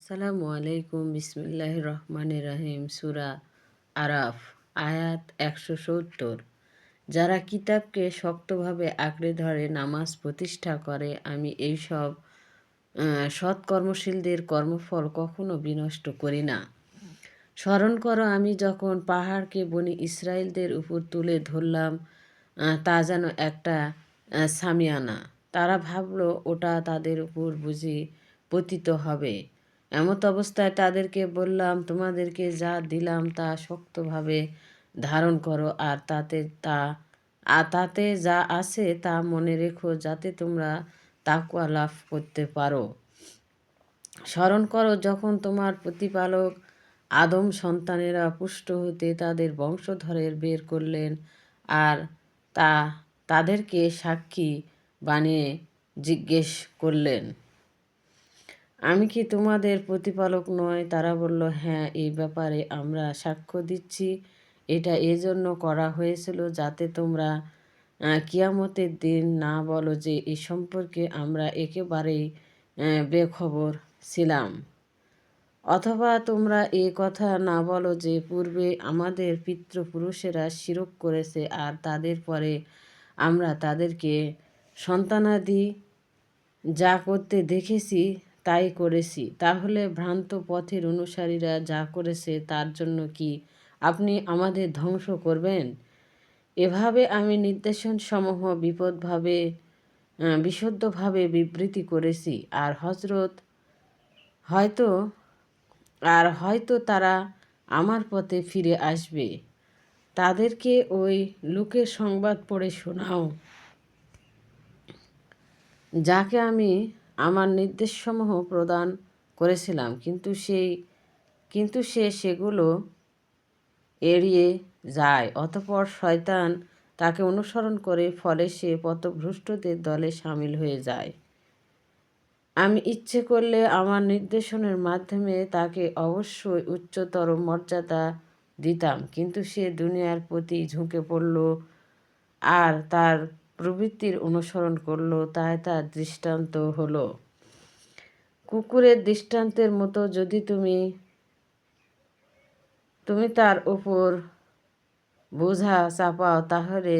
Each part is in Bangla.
সালামু আলাইকুম বিসমিল্লাহির রহমানির রহিম সূরা আরাফ আয়াত ১৭০। যারা কিতাবকে শক্তভাবে আঁকড়ে ধরে নামাজ প্রতিষ্ঠা করে আমি এইসব সৎকর্মশীলদের কর্মফল কখনো বিনষ্ট করি না। স্মরণ করো আমি যখন পাহাড়কে বনি ইসরায়েলদের উপর তুলে ধরলাম, তা যেন একটা সামিয়ানা। তারা ভাবলো ওটা তাদের উপর বুঝি পতিত হবে। এমত অবস্থায় তাদেরকে বললাম, তোমাদেরকে যা দিলাম তা শক্তভাবে ধারণ করো, আর তাতে যা আছে তা মনে রেখো, যাতে তোমরা তাকওয়া লাভ করতে পারো। স্মরণ করো যখন তোমার প্রতিপালক আদম সন্তানেরা পুষ্ট হতে তাদের বংশধরের বের করলেন, আর তাদেরকে সাক্ষী বানিয়ে জিজ্ঞেস করলেন, আমি কি তোমাদের প্রতিপালক নয়? তারা বলল, হ্যাঁ, এই ব্যাপারে আমরা সাক্ষ্য দিচ্ছি। এটা এজন্য করা হয়েছিল যাতে তোমরা কিয়ামতের দিন না বলো যে এ সম্পর্কে আমরা একেবারেই বেখবর ছিলাম, অথবা তোমরা এ কথা না বলো যে পূর্বে আমাদের পিতৃপুরুষেরা শিরক করেছে আর তাদের পরে আমরা তাদেরকে সন্তানাদি যা করতে দেখেছি তাই করেছি। তাহলে ভ্রান্ত পথের অনুসারীরা যা করেছে তার জন্য কি আপনি আমাদের ধ্বংস করবেন? এভাবে আমি নির্দেশনসমূহ বিশুদ্ধভাবে বিবৃতি করেছি, হয়তো হয়তো তারা আমার পথে ফিরে আসবে। তাদেরকে ওই লোকের সংবাদ পড়ে শোনাও যাকে আমি আমার নির্দেশসমূহ প্রদান করেছিলাম, কিন্তু সে সেগুলো এড়িয়ে যায়। অতঃপর শয়তান তাকে অনুসরণ করে, ফলে সে পথভ্রষ্টদের দলে সামিল হয়ে যায়। আমি ইচ্ছে করলে আমার নির্দেশনের মাধ্যমে তাকে অবশ্যই উচ্চতর মর্যাদা দিতাম, কিন্তু সে দুনিয়ার প্রতি ঝুঁকে পড়ল আর তার প্রবৃত্তির অনুসরণ করল, তাই তার দৃষ্টান্ত হলো কুকুরের দৃষ্টান্তের মতো। যদি তুমি তার উপর বোঝা চাপাও তাহলে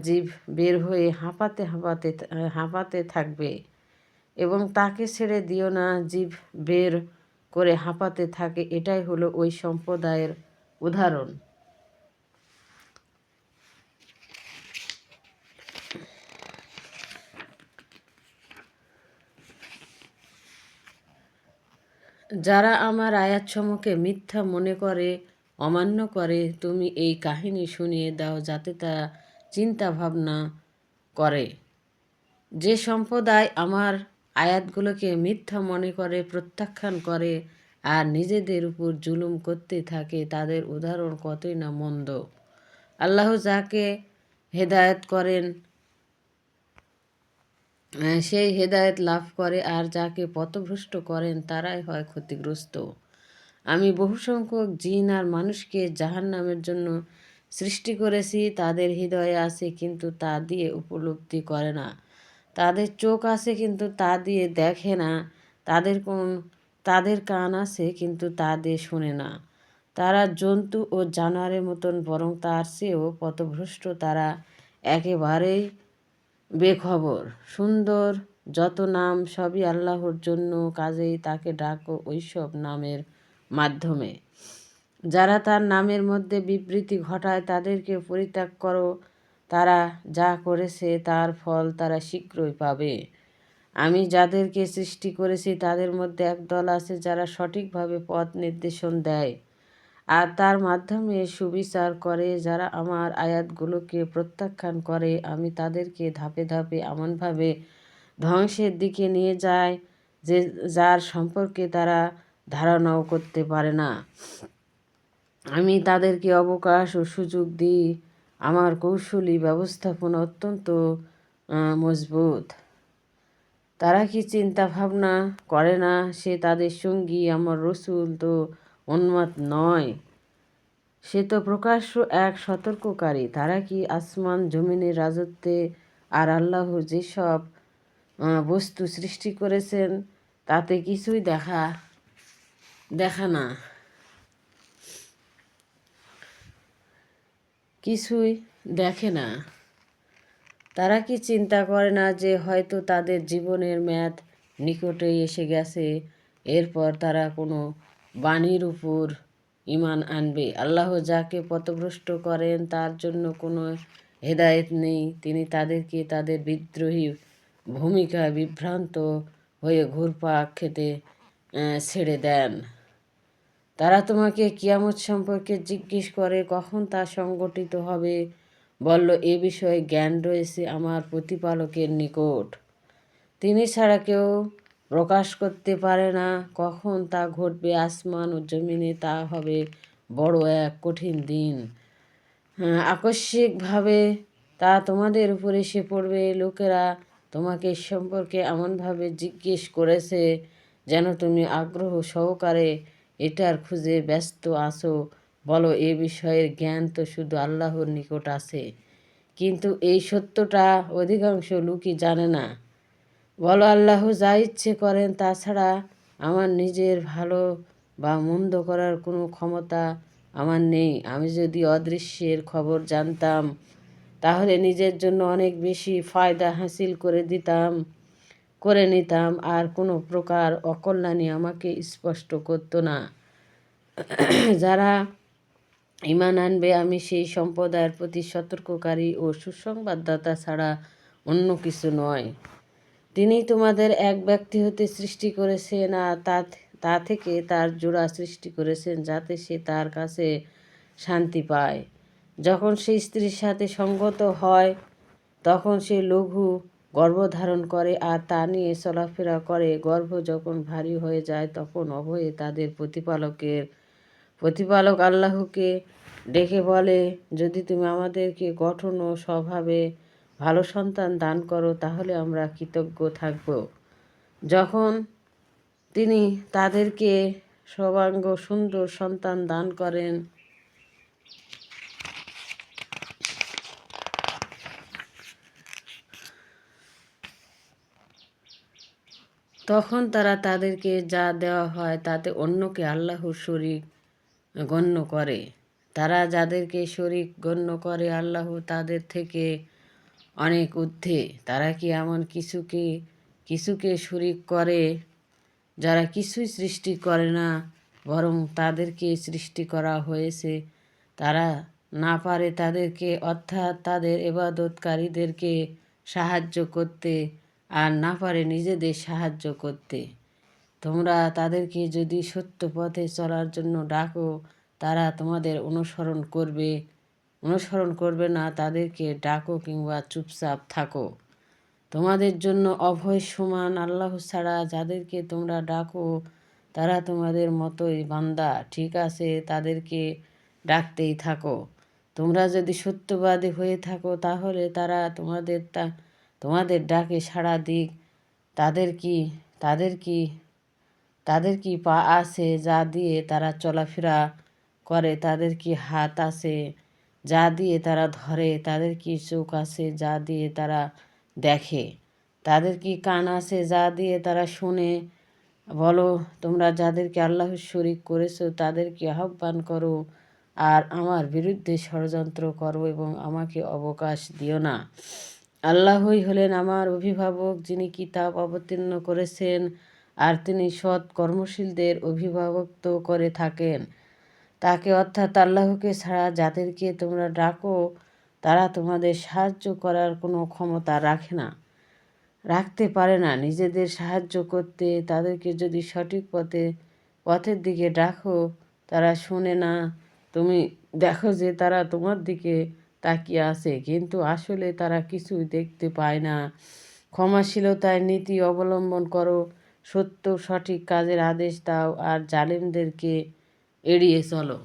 জিভ বের হয়ে হাঁপাতে থাকবে, এবং তাকে ছেড়ে দিও না, জিভ বের করে হাঁপাতে থাকে। এটাই হলো ওই সম্প্রদায়ের উদাহরণ যারা আমার আয়াতসমূহকে মিথ্যা মনে করে অমান্য করে। তুমি এই কাহিনী শুনিয়ে দাও যাতে তারা চিন্তা ভাবনা করে। যে সম্প্রদায় আমার আয়াতগুলোকে মিথ্যা মনে করে, প্রত্যাখ্যান করে আর নিজেদের উপর জুলুম করতে থাকে, তাদের উদাহরণ কতই না মন্দ। আল্লাহ যাকে হেদায়েত করেন সেই হেদায়েত লাভ করে, আর যাকে পথভ্রষ্ট করেন তারাই হয় ক্ষতিগ্রস্ত। আমি বহুসংখ্যক জিন আর মানুষকে জাহান্নামের জন্য সৃষ্টি করেছি। তাদের হৃদয়ে আছে কিন্তু তা দিয়ে উপলব্ধি করে না, তাদের চোখ আছে কিন্তু তা দিয়ে দেখে না, তাদের কান আছে কিন্তু তা দিয়ে শোনে না। তারা জন্তু ও জানোয়ারের মতন, বরং তার চেয়েও পথভ্রষ্ট। তারা একেবারেই বেখবর। সুন্দর যত নাম সবই আল্লাহর জন্য, কাজেই তাকে ডাকো ওইসব নামের মাধ্যমে। যারা তার নামের মধ্যে বিবৃতি ঘটায় তাদেরকে পরিত্যাগ করো। তারা যা করেছে তার ফল তারা শীঘ্রই পাবে। আমি যাদেরকে সৃষ্টি করেছি তাদের মধ্যে একদল আছে যারা সঠিকভাবে পথ নির্দেশন দেয় আর তার মাধ্যমে সুবিচার করে। যারা আমার আয়াতগুলোকে প্রত্যাখ্যান করে আমি তাদেরকে ধাপে ধাপে এমনভাবে ধ্বংসের দিকে নিয়ে যায় যে যার সম্পর্কে তারা ধারণাও করতে পারে না। আমি তাদেরকে অবকাশ ও সুযোগ দিই। আমার কৌশলী ব্যবস্থাপনা অত্যন্ত মজবুত। তারা কি চিন্তা ভাবনা করে না সে তাদের সঙ্গী? আমার রসুল তো উন্মাদ নয়, সে তো প্রকাশ্য এক সতর্ককারী। তারা কি আসমান জমিনের রাজত্বে আর আল্লাহ যেসব বস্তু সৃষ্টি করেছেন তাতে কিছুই দেখা না, কিছুই দেখে না। তারা কি চিন্তা করে না যে হয়তো তাদের জীবনের মেয়াদ নিকটেই এসে গেছে, এরপর তারা কোনো বাণীর উপর ঈমান আনবে? আল্লাহ যাকে পথভ্রষ্ট করেন তার জন্য কোনো হেদায়েত নেই। তিনি তাদেরকে তাদের বিদ্রোহী ভূমিকা বিভ্রান্ত হয়ে ঘুরপাক খেতে ছেড়ে দেন। তারা তোমাকে কিয়ামত সম্পর্কে জিজ্ঞেস করে, কখন তা সংগঠিত হবে? বলল, এ বিষয়ে জ্ঞান রয়েছে আমার প্রতিপালকের নিকট। তিনি ছাড়া কেউ প্রকাশ করতে পারে না কখন তা ঘটবে। আসমান ও জমিনে তা হবে বড় এক কঠিন দিন। আকস্মিকভাবে তা তোমাদের উপর এসে পড়বে। লোকেরা তোমাকে সম্পর্কে এমনভাবে জিজ্ঞেস করেছে যেন তুমি আগ্রহ সহকারে এটার খুঁজে ব্যস্ত আছো। বলো, এ বিষয়ের জ্ঞান তো শুধু আল্লাহর নিকট আছে, কিন্তু এই সত্যটা অধিকাংশ লোকই জানে না। বলো, আল্লাহ যা ইচ্ছে করেন, তাছাড়া আমার নিজের ভালো বা মন্দ করার কোনো ক্ষমতা আমার নেই। আমি যদি অদৃশ্যের খবর জানতাম তাহলে নিজের জন্য অনেক বেশি ফায়দা হাসিল করে নিতাম, আর কোনো প্রকার অকল্যাণই আমাকে স্পষ্ট করতো না। যারা ঈমান আনবে আমি সেই সম্প্রদায়ের প্রতি সতর্ককারী ও সুসংবাদদাতা ছাড়া অন্য কিছু নয়। তিনি তোমাদের এক ব্যক্তি হতে সৃষ্টি করেছেন, আর তা থেকে তার জোড়া সৃষ্টি করেছেন, যাতে সে তার কাছে শান্তি পায়। যখন সে স্ত্রীর সাথে সঙ্গত হয় তখন সে লঘু গর্ভধারণ করে আর তা নিয়ে চলাফেরা করে। গর্ভ যখন ভারী হয়ে যায় তখন উভয়ে তাদের প্রতিপালক আল্লাহকে ডেকে বলে, যদি তুমি আমাদেরকে গঠন ও স্বভাবে ভালো সন্তান দান করো তাহলে আমরা কৃতজ্ঞ থাকব। যখন তিনি তাদেরকে সর্বাঙ্গ সুন্দর সন্তান দান করেন তখন তারা তাদেরকে যা দেওয়া হয় তাতে অন্যকে আল্লাহর শরীক গণ্য করে। তারা যাদেরকে শরীক গণ্য করে আল্লাহ তাদের থেকে অনেক ঊর্ধ্বে। তারা কি এমন কিছুকে শরীক করে যারা কিছুই সৃষ্টি করে না, বরং তাদেরকে সৃষ্টি করা হয়েছে। তারা না পারে তাদেরকে অর্থাৎ তাদের ইবাদতকারীদেরকে সাহায্য করতে, আর না পারে নিজেদের সাহায্য করতে। তোমরা তাদেরকে যদি সত্য পথে চলার জন্য ডাকো তারা তোমাদের অনুসরণ করবে না। তাদেরকে ডাকো কিংবা চুপচাপ থাকো, তোমাদের জন্য অভয় সমান। আল্লাহ ছাড়া যাদেরকে তোমরা ডাকো তারা তোমাদের মতোই বান্দা। ঠিক আছে, তাদেরকে ডাকতেই থাকো। তোমরা যদি সত্যবাদী হয়ে থাকো তাহলে তারা তোমাদের ডাকে সাড়া দিক। তাদের কি পা আছে যা দিয়ে তারা চলাফেরা করে? তাদের কি হাত আছে যা দিয়ে তারা ধরে? তাদের কি চোখ আছে যা দিয়ে তারা দেখে? তাদের কি কান আছে যা দিয়ে তারা শোনে? বলো, তোমরা যাদেরকে আল্লাহর শরীক করেছো তাদেরকে আহ্বান করো আর আমার বিরুদ্ধে ষড়যন্ত্র করো এবং আমাকে অবকাশ দিও না। আল্লাহই হলেন আমার অভিভাবক, যিনি কিতাব অবতীর্ণ করেছেন, আর তিনি সৎ কর্মশীলদের অভিভাবকত্ব করে থাকেন। তাকে অর্থাৎ আল্লাহকে ছাড়া যাদেরকে তোমরা ডাকো তারা তোমাদের সাহায্য করার কোনো ক্ষমতা রাখতে পারে না নিজেদের সাহায্য করতে। তাদেরকে যদি সঠিক পথের দিকে ডাকো তারা শোনে না। তুমি দেখো যে তারা তোমার দিকে তাকিয়ে আছে, কিন্তু আসলে তারা কিছুই দেখতে পায় না। ক্ষমাশীলতার নীতি অবলম্বন করো, সত্য সঠিক কাজের আদেশ দাও, আর জালিমদেরকে এড়িয়ে চলো।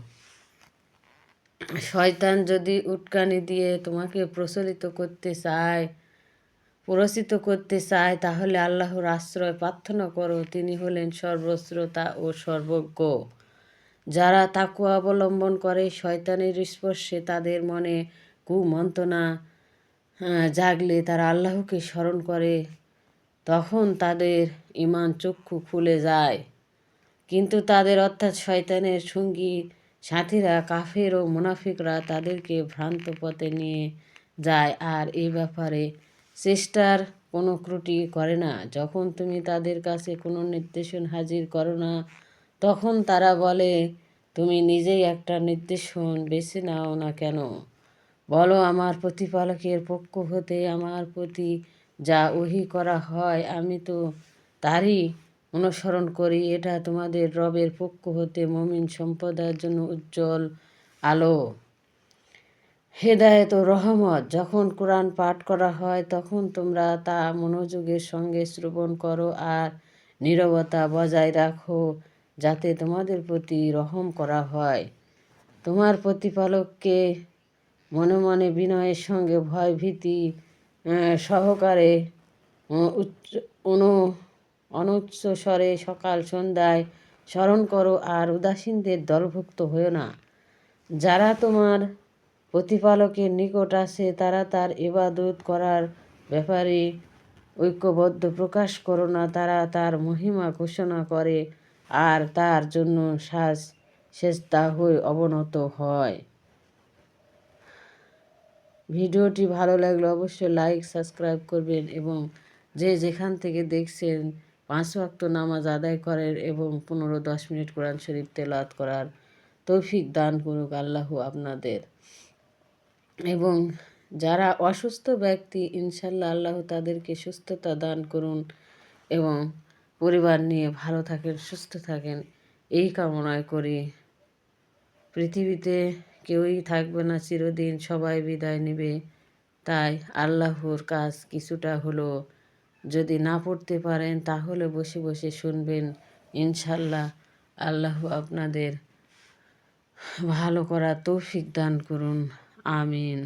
শয়তান যদি উটকানি দিয়ে তোমাকে প্ররোচিত করতে চায় তাহলে আল্লাহর আশ্রয় প্রার্থনা করো। তিনি হলেন সর্বশ্রোতা ও সর্বজ্ঞ। যারা তাকওয়া অবলম্বন করে শয়তানের স্পর্শে তাদের মনে কুমন্ত্রণা জাগলে তারা আল্লাহকে স্মরণ করে, তখন তাদের ঈমান চক্ষু খুলে যায়। কিন্তু তাদের অর্থাৎ শয়তানের সঙ্গী সাথীরা কাফের ও মুনাফিকরা তাদেরকে ভ্রান্ত পথে নিয়ে যায় আর এ ব্যাপারে চেষ্টার কোনো ত্রুটি করে না। যখন তুমি তাদের কাছে কোনো নির্দেশন হাজির করো না, তখন তারা বলে, তুমি নিজেই একটা নির্দেশন বেছে নাও না কেন। বলো, আমার প্রতিপালকের পক্ষ হতে আমার প্রতি যা ওহী করা হয় আমি তো তারই অনুসরণ করি। এটা তোমাদের রবের পক্ষ হতে মুমিন সম্প্রদায়ের জন্য উজ্জ্বল আলো, হেদায়েত ও রহমত। যখন কোরআন পাঠ করা হয় তখন তোমরা তা মনোযোগের সঙ্গে শ্রবণ করো আর নীরবতা বজায় রাখো, যাতে তোমাদের প্রতি রহম করা হয়। তোমার প্রতিপালককে মনে মনে বিনয়ের সঙ্গে ভয় ভীতি সহকারে অনুচ্চ স্বরে সকাল সন্ধ্যায় স্মরণ করো আর উদাসীনদের দলভুক্ত হও না। যারা তোমার প্রতিপালকের নিকট আছে তারা তার ইবাদত করার ব্যাপারে ঐক্যবদ্ধ প্রকাশ করো না। তারা তার মহিমা ঘোষণা করে আর তার জন্য সেজদা হয়ে অবনত হয়। ভিডিওটি ভালো লাগলে অবশ্যই লাইক সাবস্ক্রাইব করবেন এবং যে যেখান থেকে দেখছেন 5 ওয়াক্ত নামাজ আদায় করেন এবং 15-10 মিনিট কোরআন শরীফ তেলাওয়াত করার তৌফিক দান করুক আল্লাহ আপনাদের। এবং যারা অসুস্থ ব্যক্তি, ইনশাল্লাহ আল্লাহ তাদেরকে সুস্থতা দান করুন এবং পরিবার নিয়ে ভালো থাকেন, সুস্থ থাকেন, এই কামনায় করি। পৃথিবীতে কেউই থাকবে না চিরদিন, সবাই বিদায় নেবে। তাই আল্লাহর কাজ কিছুটা হলো যদি না পড়তে পারেন তাহলে বসে বসে শুনবেন। ইনশাল্লাহ আল্লাহ আপনাদের ভালো করার তৌফিক দান করুন। আমিন।